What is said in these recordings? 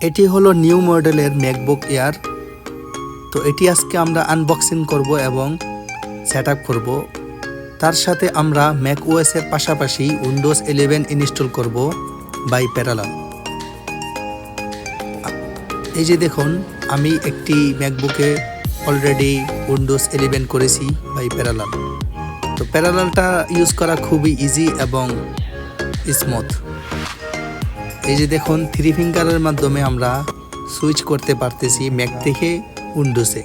এটি হলো নিউ মডেলের ম্যাকবুক এয়ার। তো এটি আজকে আমরা আনবক্সিং করব এবং সেটআপ করব। তার সাথে আমরা ম্যাক ওএস এর পাশাপাশি উইন্ডোজ 11 ইনস্টল করব বাই প্যারালাল। এই যে দেখুন, আমি একটি ম্যাকবুকে অলরেডি উইন্ডোজ 11 করেছি বাই প্যারালাল। তো প্যারালালটা ইউজ করা খুবই ইজি এবং স্মুথ। এই যে দেখুন, 3 ফিঙ্গারের মাধ্যমে আমরা সুইচ করতে পারতেছি ম্যাক থেকে উইন্ডোজে,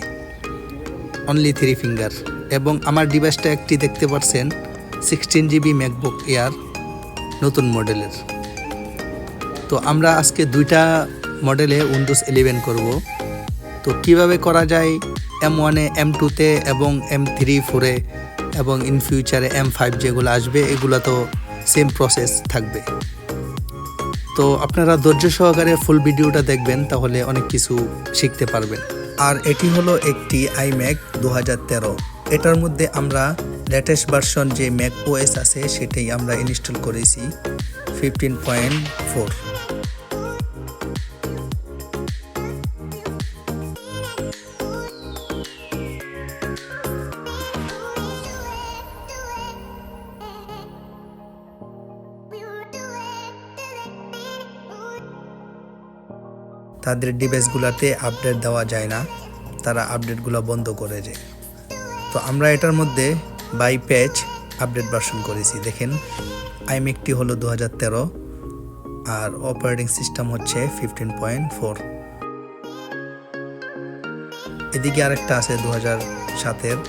অনলি 3 ফিঙ্গার। এবং আমার ডিভাইসটা একটি দেখতে পাচ্ছেন 16 জিবি ম্যাকবুক এয়ার নতুন মডেলের। তো আমরা আজকে দুইটা মডেলে উইন্ডোজ 11 করব। তো কিভাবে করা যায় M1-এ, M2-তে এবং M3-4-এ এবং ইন ফিউচারে M5 যেগুলো আসবে, এগুলো তো সেম প্রসেস থাকবে। তো আপনারা ধৈর্য সহকারে ফুল ভিডিওটা দেখবেন, তাহলে অনেক কিছু শিখতে পারবেন। আর এটি হলো একটি iMac 2013। এটার মধ্যে আমরা লেটেস্ট ভার্সন যে ম্যাক ওএস আছে সেটাই আমরা ইনস্টল করেছি 15.4। তাদের ডিভাইসগুলোতে আপডেট দেওয়া যায় না, তারা আপডেটগুলো বন্ধ করে দেয়। তো আমরা এটার মধ্যে বাই প্যাচ আপডেট ভার্সন করেছি। দেখেন, iMacটি হলো 2013 আর অপারেটিং সিস্টেম হচ্ছে 15.4। এদিকে আরেকটা আছে 2007-এর,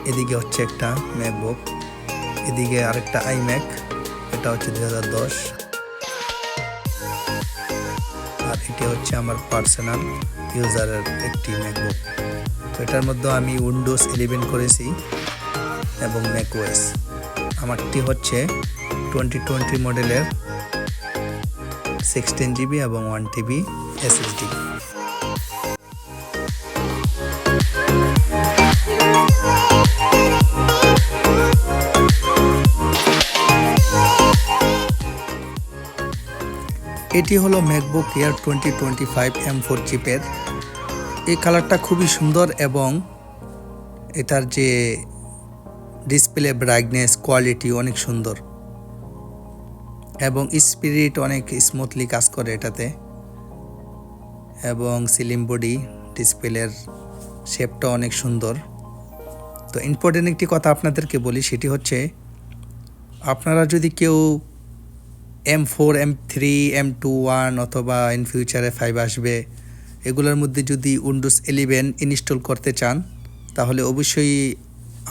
এদিকে হচ্ছে একটা ম্যাকবুক, এদিকে আরেকটা iMac, এটা হচ্ছে 2010। আর এটি হচ্ছে আমার পার্সোনাল ইউজারের একটি ম্যাকবুক। তো এটার মধ্যে আমি উইন্ডোজ 11 করেছি এবং ম্যাক ওএস। আমারটি হচ্ছে 2020 মডেলের 16 জিবি এবং 1 টিবি এসএসডি। এটি হলো ম্যাকবুক এয়ার 2025 M4 চিপের। এই কালারটা খুবই সুন্দর এবং এটার যে ডিসপ্লে ব্রাইটনেস কোয়ালিটি অনেক সুন্দর এবং স্পিরিট অনেক স্মুথলি কাজ করে এটাতে। এবং স্লিম বডি, ডিসপ্লের শেপটা অনেক সুন্দর। তো ইম্পর্টেন্ট একটি কথা আপনাদেরকে বলি, সেটি হচ্ছে আপনারা যদি কেউ M4, M3, M2-1 অথবা ইন ফিউচারে 5 আসবে, এগুলোর মধ্যে যদি উইন্ডোজ 11 ইনস্টল করতে চান, তাহলে অবশ্যই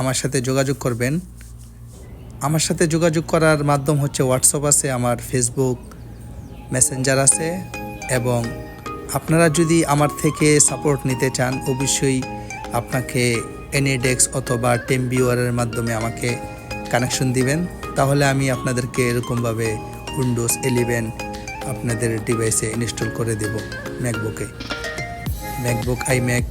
আমার সাথে যোগাযোগ করবেন। আমার সাথে যোগাযোগ করার মাধ্যম হচ্ছে হোয়াটসঅ্যাপ আছে, আমার ফেসবুক মেসেঞ্জার আছে। এবং আপনারা যদি আমার থেকে সাপোর্ট নিতে চান, অবশ্যই আপনাকে এনিডেক্স অথবা টেমভিউয়ারের মাধ্যমে আমাকে কানেকশন দিবেন, তাহলে আমি আপনাদেরকে এরকমভাবে উইন্ডোজ 11 আপনাদের ডিভাইসে ইনস্টল করে দেব। MacBook, iMac